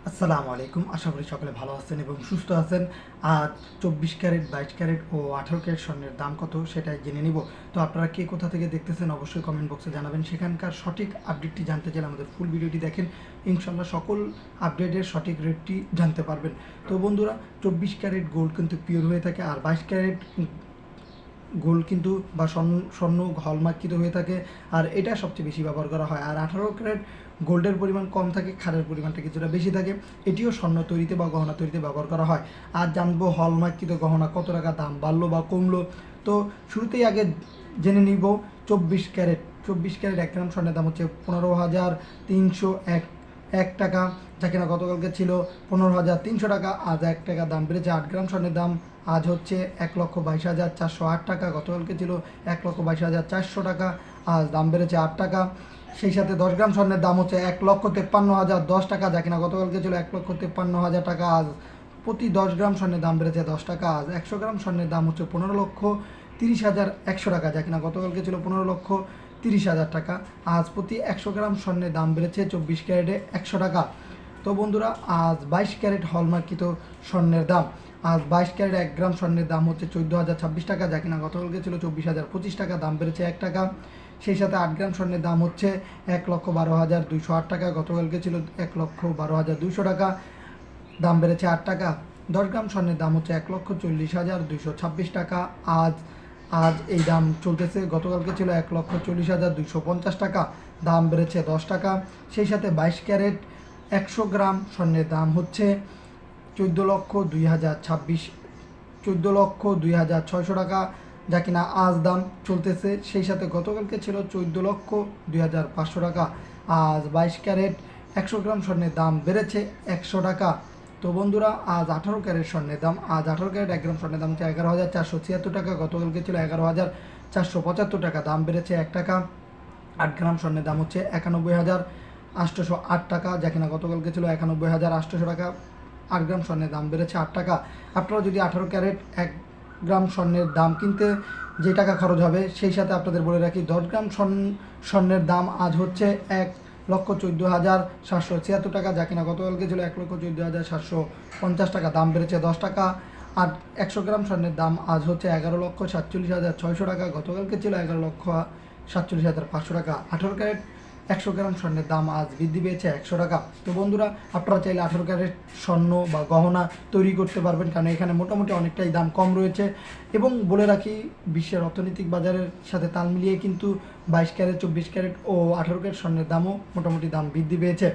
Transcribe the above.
আসসালামু আলাইকুম। আশা করি সকলে ভালো আছেন এবং সুস্থ আছেন। আজ 24 ক্যারেট, 22 ক্যারেট ও 18 ক্যারেট স্বর্ণের দাম কত সেটাই জেনে নিব। তো আপনারা কে কোথা থেকে দেখতেছেন অবশ্যই কমেন্ট বক্সে জানাবেন। সেখানকার সঠিক আপডেটটি জানতে চাইলে আমাদের ফুল ভিডিওটি দেখেন। ইনশাল্লাহ সকল আপডেটের সঠিক রেটটি জানতে পারবেন। তো বন্ধুরা, 24 ক্যারেট গোল্ড কিন্তু পিওর হয়ে থাকে, আর 22 ক্যারেট গোল্ড কিন্তু বা স্বর্ণ হলমার্কিত হয়ে থাকে, আর এটা সবচেয়ে বেশি ব্যবহার করা হয়। আর 18 ক্যারেট গোল্ডের পরিমাণ কম থাকে, খাড়ের পরিমাণটা কিছুটা বেশি থাকে। এটিও স্বর্ণ তৈরিতে বা গহনা তৈরিতে ব্যবহার করা হয়। আর জানবো হলমার্কিত গহনা কত টাকা দাম বাড়লো বা কমলো। তো শুরুতেই আগে জেনে নিব 24 ক্যারেট। 24 ক্যারেট 1 গ্রাম স্বর্ণের দাম হচ্ছে 15,301 টাকা, যা কিনা গতকালকে ছিল 15,300 টাকা। আজ 1 টাকা দাম বেড়েছে। 8 গ্রাম স্বর্ণের দাম আজ হচ্ছে 1,22,408 টাকা, গতকালকে ছিল 1,22,400 টাকা। আজ দাম বেড়েছে 8 টাকা। সেই সাথে 10 গ্রাম স্বর্ণের দাম হচ্ছে 1,53,010 টাকা, যা কিনা গতকালকে ছিল 1,53,000 টাকা। আজ প্রতি 10 গ্রাম স্বর্ণের দাম বেড়েছে 10 টাকা। আজ 100 গ্রাম স্বর্ণের দাম হচ্ছে 15,30,100 টাকা, যা কিনা গতকালকে ছিল 15,30,000 টাকা। আজ প্রতি 100 গ্রাম স্বর্ণের দাম বেড়েছে 24 ক্যারেটে 100 টাকা। তো বন্ধুরা, আজ 22 ক্যারেট হলমার্কিত স্বর্ণের দাম। আজ 22 ক্যারেট 1 গ্রাম স্বর্ণের দাম হচ্ছে 14,026 টাকা, যা কিনা গতকালকে ছিল 24,025 টাকা, দাম বেড়েছে 1 টাকা। সেই সাথে 8 গ্রাম স্বর্ণের দাম হচ্ছে 1,12,208 টাকা, গতকালকে ছিল 1,12,200 টাকা, দাম বেড়েছে 8 টাকা। 10 গ্রাম স্বর্ণের দাম হচ্ছে 1,40,226 টাকা। আজ আজ এই দাম চলতেছে, গতকালকে ছিল 1,40,250 টাকা, দাম বেড়েছে 10 টাকা। সেই সাথে 22 ক্যারেট 100 গ্রাম স্বর্ণের দাম হচ্ছে 14,02,600 টাকা, যা কিনা আজ দাম চলতেছে। সেই সাথে গতকালকে ছিল 14,02,500 টাকা। আজ 22 ক্যারেট 100 গ্রাম স্বর্ণের দাম বেড়েছে 100 টাকা। তো বন্ধুরা, আজ 18 ক্যারেট স্বর্ণের দাম। আজ 18 ক্যারেট 1 গ্রাম স্বর্ণের দাম হচ্ছে 11,476 টাকা, গতকালকে ছিল 11,475 টাকা, দাম বেড়েছে 1 টাকা। 8 গ্রাম স্বর্ণের দাম হচ্ছে 91,808 টাকা, যা কিনা গতকালকে ছিল 91,800 টাকা। 8 গ্রাম স্বর্ণের দাম বেড়েছে 8 টাকা। আপনারা যদি 18 ক্যারেট 1 গ্রাম স্বর্ণের দাম কিনতে যে টাকা খরচ হবে, সেই সাথে আপনাদের বলে রাখি 10 গ্রাম স্বর্ণের দাম আজ হচ্ছে 1,14,776 টাকা, যা কিনা গতকালকে ছিল 1,14,750 টাকা, দাম বেড়েছে 10 টাকা। আর 100 গ্রাম স্বর্ণের দাম আজ হচ্ছে 11,47,600 টাকা, গতকালকে ছিল 11,47,500 টাকা। 18 ক্যারেট 100 গ্রাম স্বর্ণের দাম আজ বৃদ্ধি পেয়েছে 100 টাকা। তো বন্ধুরা, আপনারা চাইলে 18 ক্যারেট স্বর্ণ বা গহনা তৈরি করতে পারবেন, কারণ এখানে মোটামুটি অনেকটাই দাম কম রয়েছে। এবং বলে রাখি, বিশ্বের অর্থনৈতিক বাজারের সাথে তাল মিলিয়ে কিন্তু 22 ক্যারেট, 24 ক্যারেট ও 18 ক্যারেট স্বর্ণের দামও মোটামুটি দাম বৃদ্ধি পেয়েছে।